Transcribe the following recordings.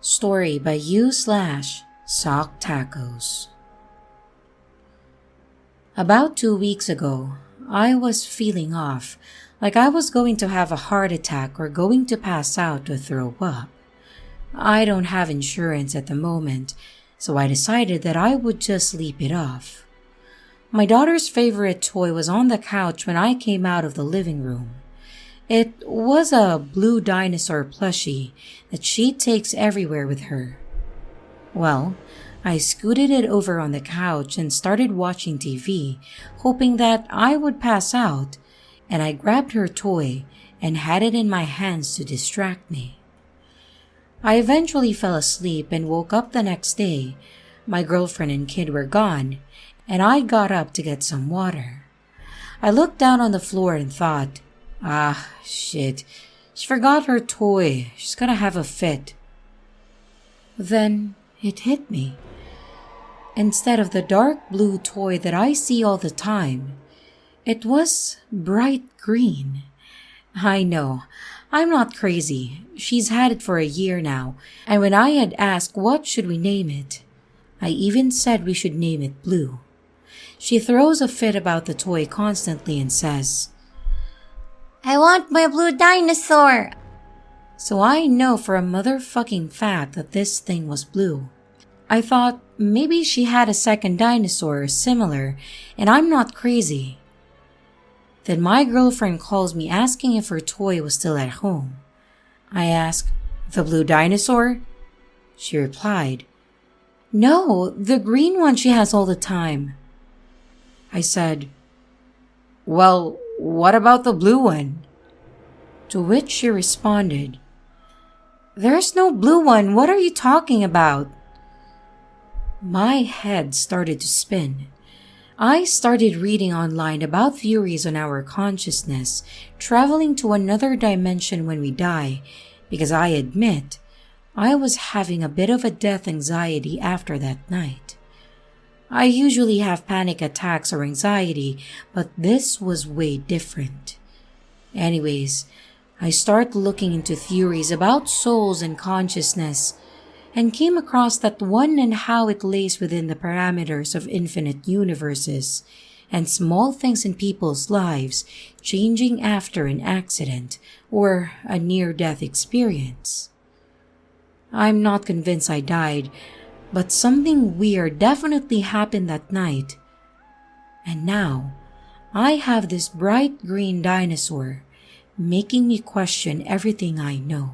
Story by SockTacoz. About 2 weeks ago, I was feeling off, like I was going to have a heart attack or going to pass out or throw up. I don't have insurance at the moment, so I decided that I would just sleep it off. My daughter's favorite toy was on the couch when I came out of the living room. It was a blue dinosaur plushie that she takes everywhere with her. Well, I scooted it over on the couch and started watching TV, hoping that I would pass out, and I grabbed her toy and had it in my hands to distract me. I eventually fell asleep and woke up the next day. My girlfriend and kid were gone, and I got up to get some water. I looked down on the floor and thought, shit, she forgot her toy. She's gonna have a fit. Then it hit me. Instead of the dark blue toy that I see all the time, it was bright green. I know, I'm not crazy. She's had it for a year now, and when I had asked what should we name it, I even said we should name it Blue. She throws a fit about the toy constantly and says, "I want my blue dinosaur." So I know for a motherfucking fact that this thing was blue. I thought maybe she had a second dinosaur or similar, and I'm not crazy. Then my girlfriend calls me asking if her toy was still at home. I ask, "The blue dinosaur?" She replied, "No, the green one she has all the time." I said, "Well, what about the blue one?" To which she responded, "There's no blue one. What are you talking about?" My head started to spin. I started reading online about theories on our consciousness traveling to another dimension when we die, because I admit I was having a bit of a death anxiety after that night. I usually have panic attacks or anxiety, but this was way different. Anyways, I started looking into theories about souls and consciousness, and came across that one and how it lays within the parameters of infinite universes, and small things in people's lives changing after an accident or a near-death experience. I'm not convinced I died, but something weird definitely happened that night. And now, I have this bright green dinosaur, making me question everything I know.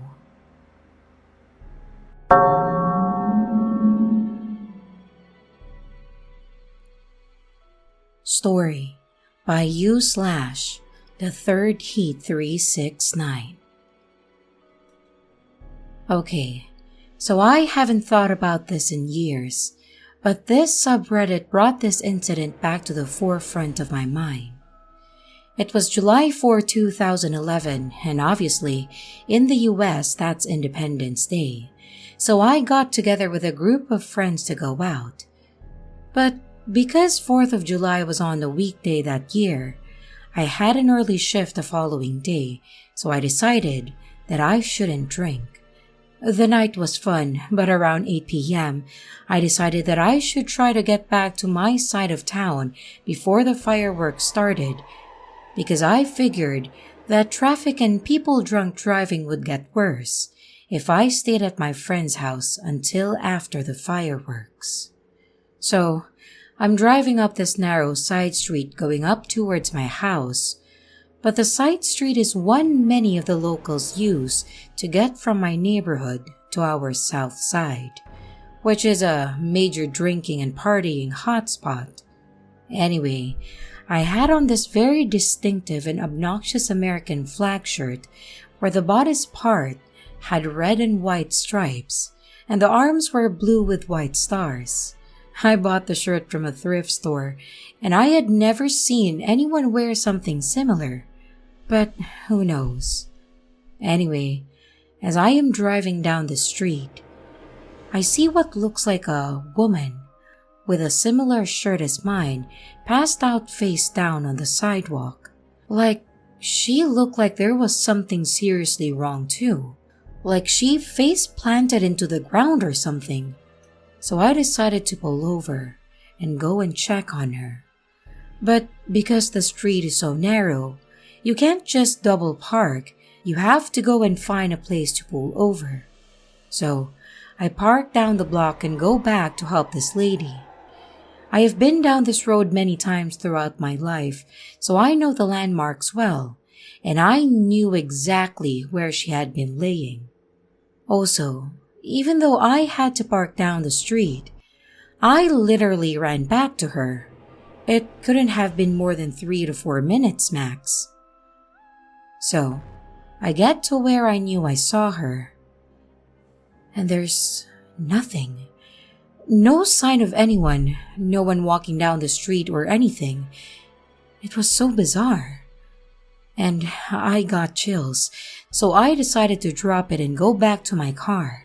Story by youslash, the third heat 369. Okay, so I haven't thought about this in years, but this subreddit brought this incident back to the forefront of my mind. It was July 4, 2011, and obviously, in the US, that's Independence Day, so I got together with a group of friends to go out. But because 4th of July was on a weekday that year, I had an early shift the following day, so I decided that I shouldn't drink. The night was fun, but around 8 p.m., I decided that I should try to get back to my side of town before the fireworks started, because I figured that traffic and people drunk driving would get worse if I stayed at my friend's house until after the fireworks. So, I'm driving up this narrow side street going up towards my house, but the side street is one many of the locals use to get from my neighborhood to our south side, which is a major drinking and partying hotspot. Anyway, I had on this very distinctive and obnoxious American flag shirt where the bodice part had red and white stripes and the arms were blue with white stars. I bought the shirt from a thrift store, and I had never seen anyone wear something similar, but who knows. Anyway, as I am driving down the street, I see what looks like a woman with a similar shirt as mine passed out face down on the sidewalk. Like, she looked like there was something seriously wrong too. like she face planted into the ground or something. So I decided to pull over and go and check on her. But because the street is so narrow, you can't just double park. You have to go and find a place to pull over. So I park down the block and go back to help this lady. I have been down this road many times throughout my life, so I know the landmarks well, and I knew exactly where she had been laying. Also, even though I had to park down the street, I literally ran back to her. It couldn't have been more than 3 to 4 minutes max. So, I get to where I knew I saw her, and there's nothing. No sign of anyone, no one walking down the street or anything. It was so bizarre. And I got chills, so I decided to drop it and go back to my car.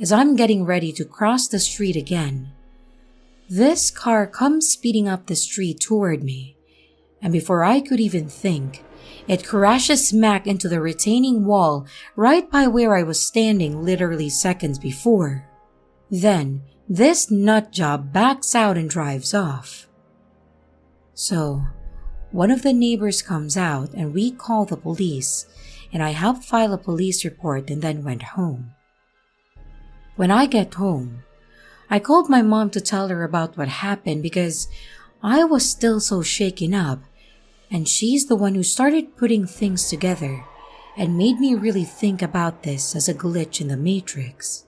As I'm getting ready to cross the street again, this car comes speeding up the street toward me, and before I could even think, it crashes smack into the retaining wall right by where I was standing literally seconds before. Then, this nutjob backs out and drives off. So, one of the neighbors comes out and we call the police, and I helped file a police report and then went home. When I get home, I called my mom to tell her about what happened because I was still so shaken up, and she's the one who started putting things together and made me really think about this as a glitch in the Matrix.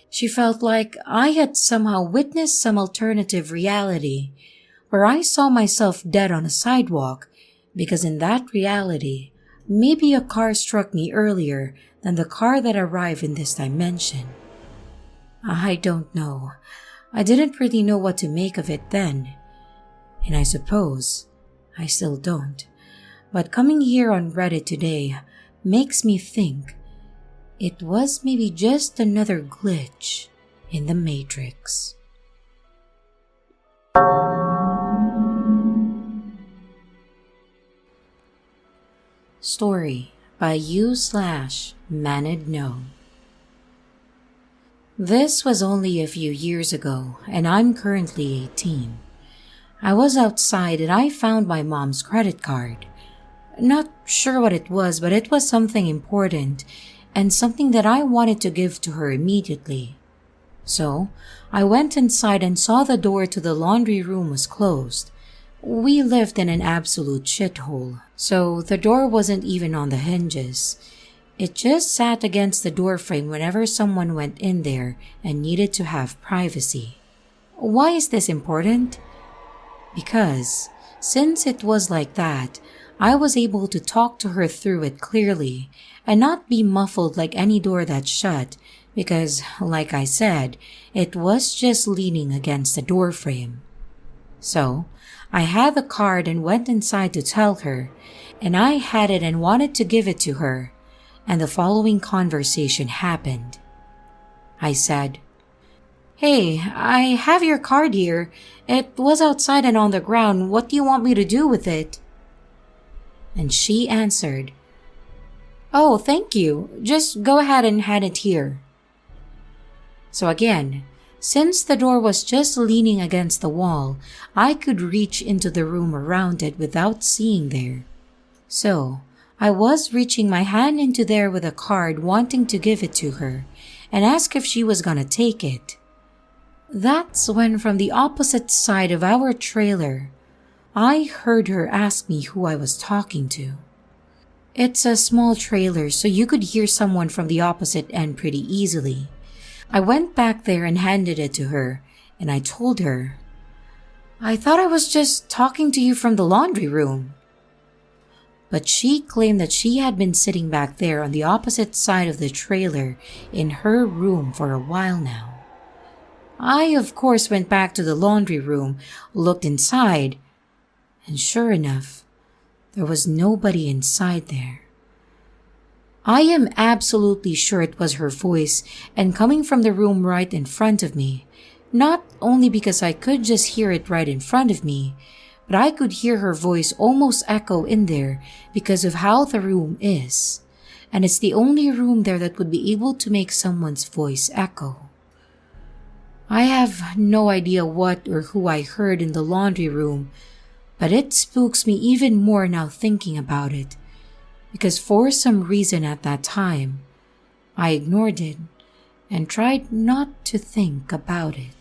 She felt like I had somehow witnessed some alternative reality where I saw myself dead on a sidewalk because in that reality, maybe a car struck me earlier than the car that arrived in this dimension. I don't know. I didn't really know what to make of it then. And I suppose I still don't. But coming here on Reddit today makes me think it was maybe just another glitch in the Matrix. Story by youslashmanid. This was only a few years ago, and I'm currently 18. I was outside and I found my mom's credit card. Not sure what it was, but it was something important and something that I wanted to give to her immediately. So, I went inside and saw the door to the laundry room was closed. We lived in an absolute shithole, so the door wasn't even on the hinges. It just sat against the doorframe whenever someone went in there and needed to have privacy. Why is this important? Because, since it was like that, I was able to talk to her through it clearly and not be muffled like any door that's shut because, like I said, it was just leaning against the doorframe. So, I had the card and went inside to tell her, and I had it and wanted to give it to her, and the following conversation happened. I said, "Hey, I have your card here. It was outside and on the ground. What do you want me to do with it?" And she answered, "Oh, thank you. Just go ahead and hand it here." So again, since the door was just leaning against the wall, I could reach into the room around it without seeing there. So, I was reaching my hand into there with a card wanting to give it to her and ask if she was gonna take it. That's when from the opposite side of our trailer, I heard her ask me who I was talking to. It's a small trailer, so you could hear someone from the opposite end pretty easily. I went back there and handed it to her, and I told her, "I thought I was just talking to you from the laundry room." But she claimed that she had been sitting back there on the opposite side of the trailer in her room for a while now. I, of course, went back to the laundry room, looked inside, and sure enough, there was nobody inside there. I am absolutely sure it was her voice and coming from the room right in front of me, not only because I could just hear it right in front of me, but I could hear her voice almost echo in there because of how the room is. and it's the only room there that would be able to make someone's voice echo. I have no idea what or who I heard in the laundry room, but it spooks me even more now thinking about it, because for some reason at that time, I ignored it and tried not to think about it.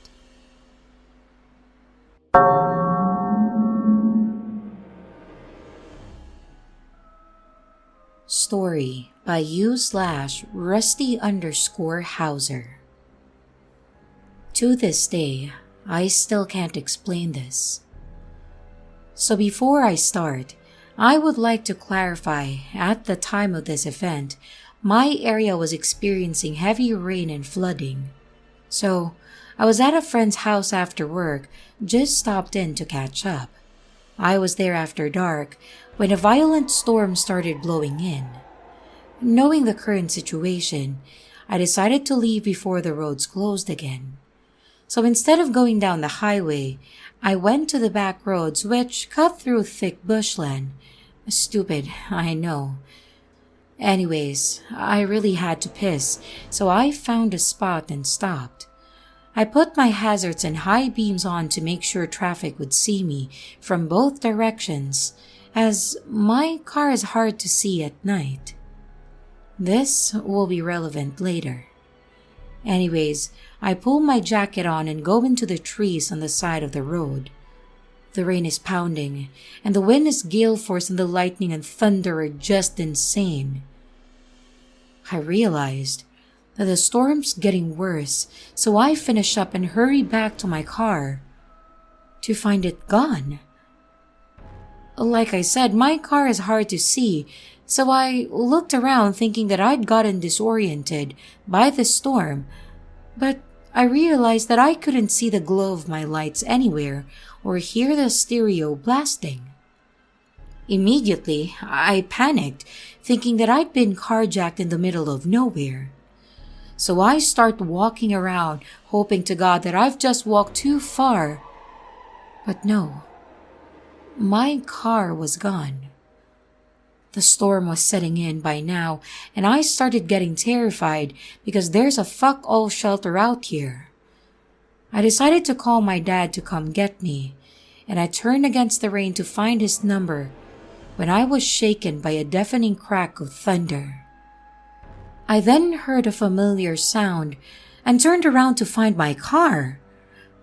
Story by youslash_rusty_hauser. To this day, I still can't explain this. So before I start, I would like to clarify at the time of this event, my area was experiencing heavy rain and flooding. So I was at a friend's house after work, just stopped in to catch up. I was there after dark when a violent storm started blowing in. Knowing the current situation, I decided to leave before the roads closed again. So instead of going down the highway, I went to the back roads which cut through thick bushland. Stupid, I know. Anyways, I really had to piss, so I found a spot and stopped. I put my hazards and high beams on to make sure traffic would see me from both directions, as my car is hard to see at night. This will be relevant later. Anyways, I pull my jacket on and go into the trees on the side of the road. The rain is pounding, and the wind is gale force, and the lightning and thunder are just insane. I realized that the storm's getting worse, so I finish up and hurry back to my car to find it gone. Like I said, my car is hard to see, so I looked around thinking that I'd gotten disoriented by the storm, but I realized that I couldn't see the glow of my lights anywhere or hear the stereo blasting. Immediately, I panicked, thinking that I'd been carjacked in the middle of nowhere. So I start walking around, hoping to God that I've just walked too far. But no, my car was gone. The storm was setting in by now, and I started getting terrified because there's a fuck-all shelter out here. I decided to call my dad to come get me, and I turned against the rain to find his number when I was shaken by a deafening crack of thunder. I then heard a familiar sound and turned around to find my car.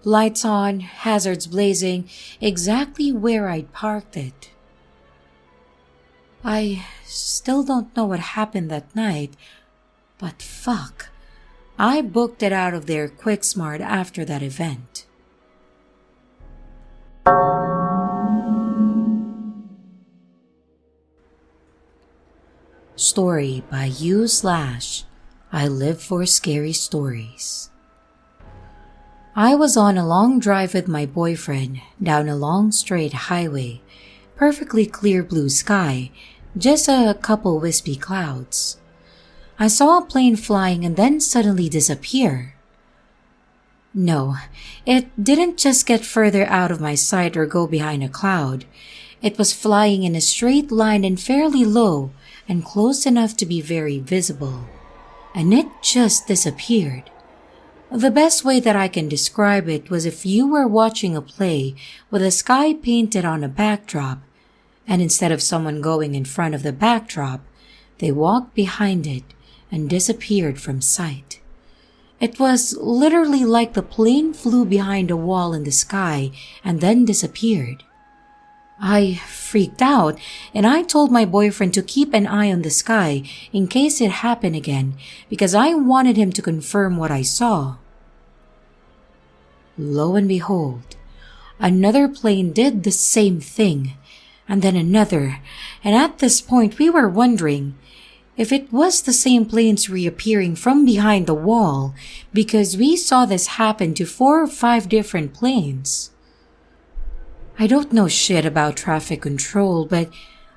Lights on, hazards blazing, exactly where I'd parked it. I still don't know what happened that night, but fuck, I booked it out of there quick smart after that event. Story by youslash. I live for scary stories. I was on a long drive with my boyfriend down a long straight highway, perfectly clear blue sky, just a couple wispy clouds. I saw a plane flying and then suddenly disappear. No, it didn't just get further out of my sight or go behind a cloud. It was flying in a straight line and fairly low and close enough to be very visible. And it just disappeared. The best way that I can describe it was if you were watching a play with a sky painted on a backdrop, and instead of someone going in front of the backdrop, they walked behind it and disappeared from sight. It was literally like the plane flew behind a wall in the sky and then disappeared. I freaked out, and I told my boyfriend to keep an eye on the sky in case it happened again, because I wanted him to confirm what I saw. Lo and behold, another plane did the same thing, and then another, and at this point we were wondering if it was the same planes reappearing from behind the wall, because we saw this happen to 4 or 5 different planes. I don't know shit about traffic control, but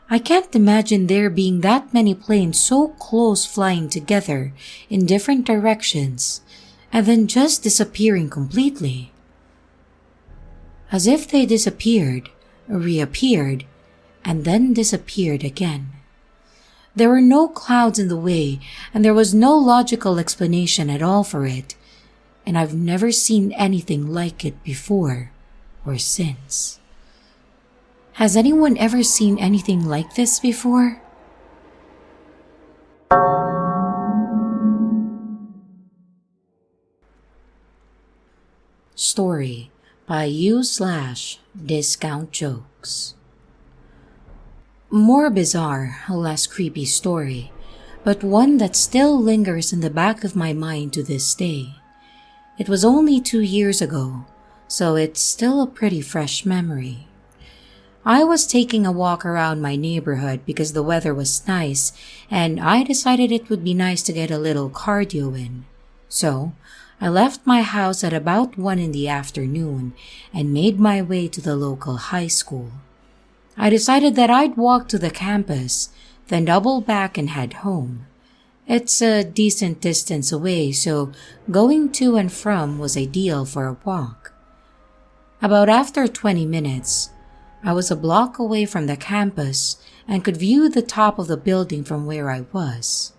I can't imagine there being that many planes so close flying together in different directions and then just disappearing completely. As if they disappeared, reappeared, and then disappeared again. There were no clouds in the way, and there was no logical explanation at all for it, and I've never seen anything like it before or since. Has anyone ever seen anything like this before? Story by youslash discount jokes. More bizarre, less creepy story, but one that still lingers in the back of my mind to this day. It was only 2 years ago, so it's still a pretty fresh memory. I was taking a walk around my neighborhood because the weather was nice, and I decided it would be nice to get a little cardio in. So, I left my house at about 1 in the afternoon and made my way to the local high school. I decided that I'd walk to the campus, then double back and head home. It's a decent distance away, so going to and from was ideal for a walk. About after 20 minutes, I was a block away from the campus and could view the top of the building from where I was.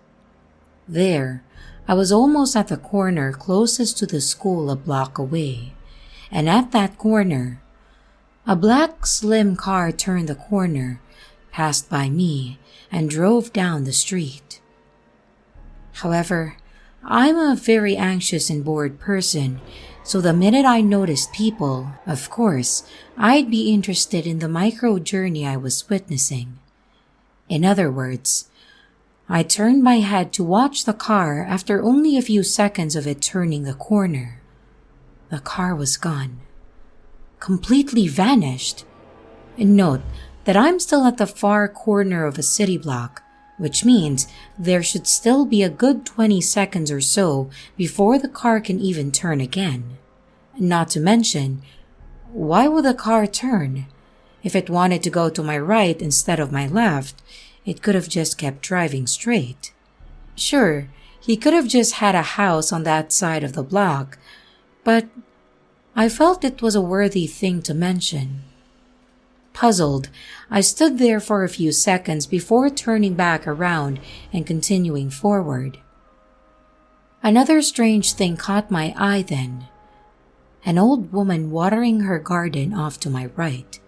There, I was almost at the corner closest to the school a block away, and at that corner, a black slim car turned the corner, passed by me, and drove down the street. However, I'm a very anxious and bored person, so the minute I noticed people, of course, I'd be interested in the micro journey I was witnessing. In other words, I turned my head to watch the car after only a few seconds of it turning the corner. The car was gone. Completely vanished. And note that I'm still at the far corner of a city block, which means there should still be a good 20 seconds or so before the car can even turn again. Not to mention, why would the car turn? If it wanted to go to my right instead of my left, it could have just kept driving straight. Sure, he could have just had a house on that side of the block, but I felt it was a worthy thing to mention. Puzzled, I stood there for a few seconds before turning back around and continuing forward. Another strange thing caught my eye then. An old woman watering her garden off to my right.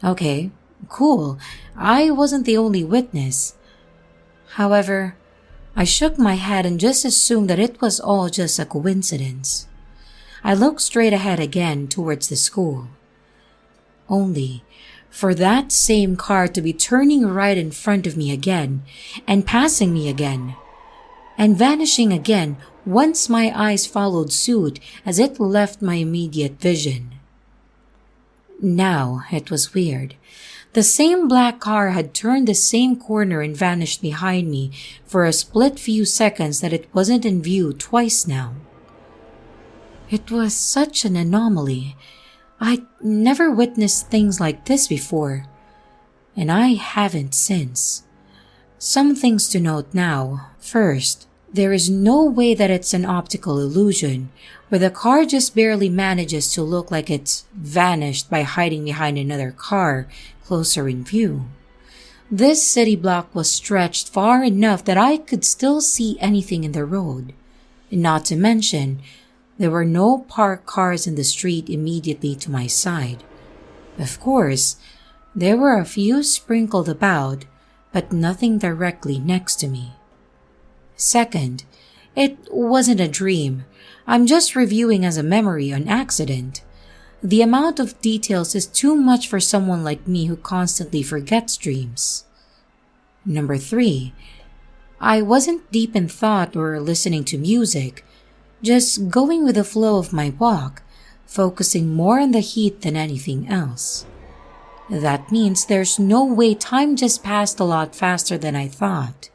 Okay, cool. I wasn't the only witness. However, I shook my head and just assumed that it was all just a coincidence. I looked straight ahead again towards the school. Only for that same car to be turning right in front of me again, and passing me again, and vanishing again once my eyes followed suit as it left my immediate vision. Now it was weird. The same black car had turned the same corner and vanished behind me for a split few seconds that it wasn't in view twice now. It was such an anomaly. I'd never witnessed things like this before, and I haven't since. Some things to note now. First, there is no way that it's an optical illusion, where the car just barely manages to look like it's vanished by hiding behind another car closer in view. This city block was stretched far enough that I could still see anything in the road. Not to mention, there were no parked cars in the street immediately to my side. Of course, there were a few sprinkled about, but nothing directly next to me. Second, it wasn't a dream. I'm just reviewing as a memory on accident. The amount of details is too much for someone like me who constantly forgets dreams. Number 3, I wasn't deep in thought or listening to music, just going with the flow of my walk, focusing more on the heat than anything else. That means there's no way time just passed a lot faster than I thought.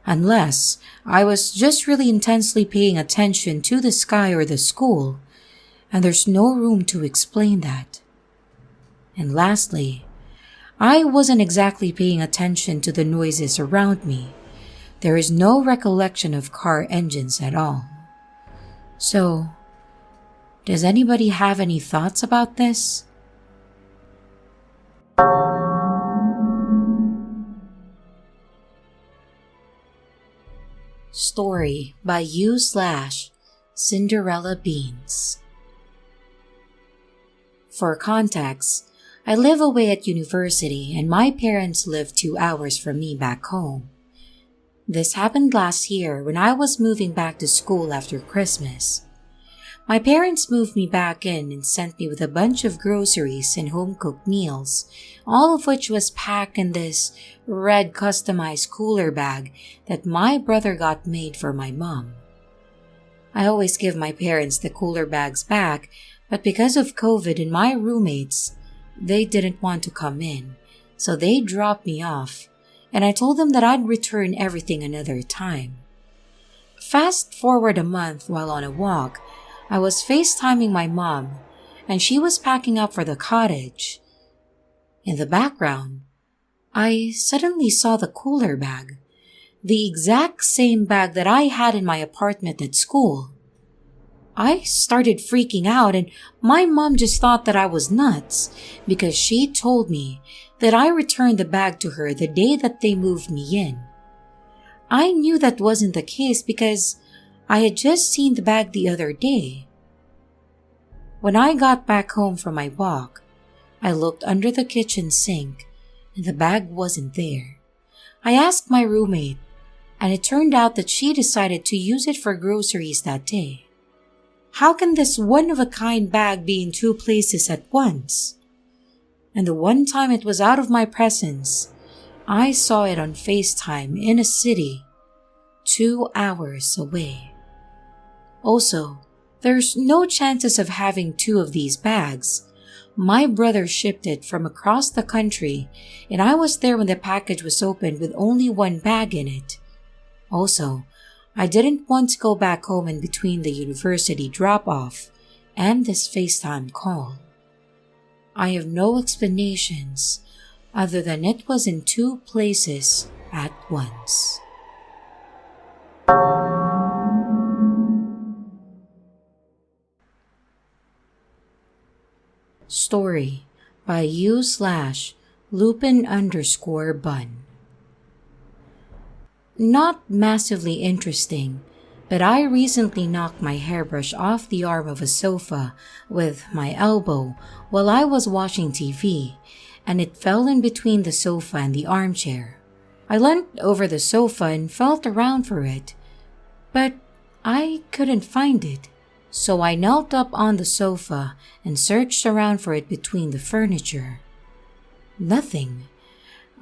Unless I was just really intensely paying attention to the sky or the school, and there's no room to explain that. And lastly, I wasn't exactly paying attention to the noises around me. There is no recollection of car engines at all. So, does anybody have any thoughts about this? Story by YouSlash, Cinderella Beans. For context, I live away at university and my parents live 2 hours from me back home. This happened last year when I was moving back to school after Christmas. My parents moved me back in and sent me with a bunch of groceries and home-cooked meals, all of which was packed in this red customized cooler bag that my brother got made for my mom. I always give my parents the cooler bags back, but because of COVID and my roommates, they didn't want to come in, so they dropped me off, and I told them that I'd return everything another time. Fast forward a month while on a walk, I was FaceTiming my mom, and she was packing up for the cottage. In the background, I suddenly saw the cooler bag, the exact same bag that I had in my apartment at school. I started freaking out, and my mom just thought that I was nuts because she told me that I returned the bag to her the day that they moved me in. I knew that wasn't the case because I had just seen the bag the other day. When I got back home from my walk, I looked under the kitchen sink and the bag wasn't there. I asked my roommate, and it turned out that she decided to use it for groceries that day. How can this one-of-a-kind bag be in 2 places at once? And the one time it was out of my presence, I saw it on FaceTime in a city 2 hours away. Also, there's no chances of having 2 of these bags. My brother shipped it from across the country, and I was there when the package was opened with only 1 bag in it. Also, I didn't want to go back home in between the university drop-off and this FaceTime call. I have no explanations other than it was in 2 places at once. Story by youslash Lupin_bun. Not massively interesting, but I recently knocked my hairbrush off the arm of a sofa with my elbow while I was watching TV, and it fell in between the sofa and the armchair. I leant over the sofa and felt around for it, but I couldn't find it. So I knelt up on the sofa and searched around for it between the furniture. Nothing.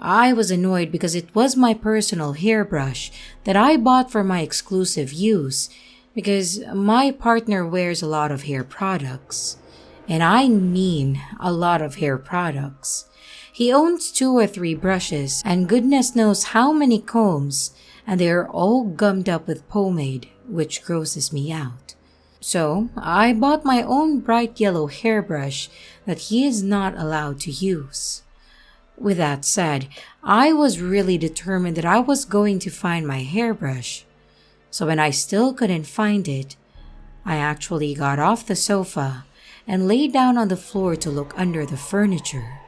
I was annoyed because it was my personal hairbrush that I bought for my exclusive use because my partner wears a lot of hair products. And I mean a lot of hair products. He owns 2 or 3 brushes and goodness knows how many combs, and they are all gummed up with pomade, which grosses me out. So, I bought my own bright yellow hairbrush that he is not allowed to use. With that said, I was really determined that I was going to find my hairbrush. So when I still couldn't find it, I actually got off the sofa and lay down on the floor to look under the furniture.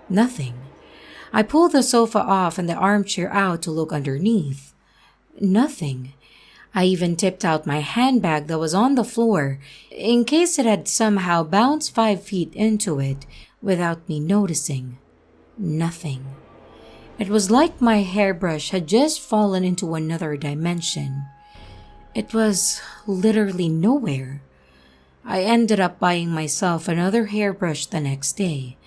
Nothing. I pulled the sofa off and the armchair out to look underneath. Nothing. I even tipped out my handbag that was on the floor in case it had somehow bounced 5 feet into it without me noticing. Nothing. It was like my hairbrush had just fallen into another dimension. It was literally nowhere. I ended up buying myself another hairbrush the next day,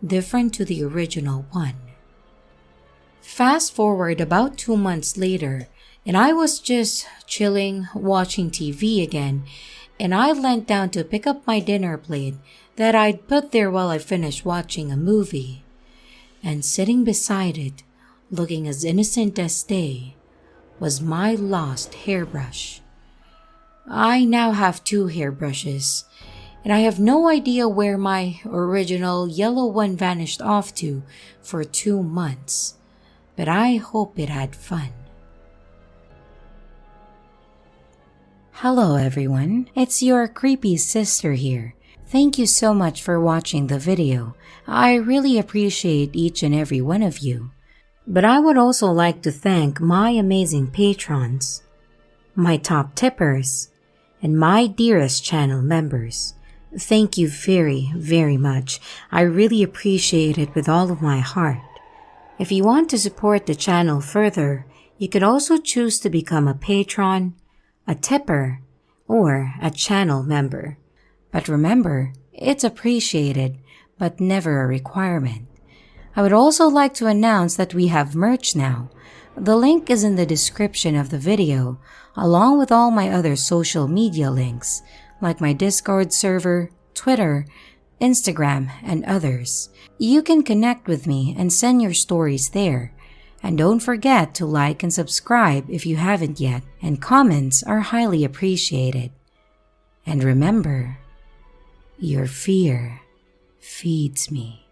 different to the original one. Fast forward about 2 months later, and I was just chilling, watching TV again, and I leant down to pick up my dinner plate that I'd put there while I finished watching a movie. And sitting beside it, looking as innocent as day, was my lost hairbrush. I now have 2 hairbrushes, and I have no idea where my original yellow one vanished off to for 2 months, but I hope it had fun. Hello everyone, it's your creepy sister here. Thank you so much for watching the video. I really appreciate each and every one of you. But I would also like to thank my amazing patrons, my top tippers, and my dearest channel members. Thank you very, very much. I really appreciate it with all of my heart. If you want to support the channel further, you could also choose to become a patron, a tipper, or a channel member. But remember, it's appreciated, but never a requirement. I would also like to announce that we have merch now. The link is in the description of the video, along with all my other social media links, like my Discord server, Twitter, Instagram, and others. You can connect with me and send your stories there. And don't forget to like and subscribe if you haven't yet, and comments are highly appreciated. And remember, your fear feeds me.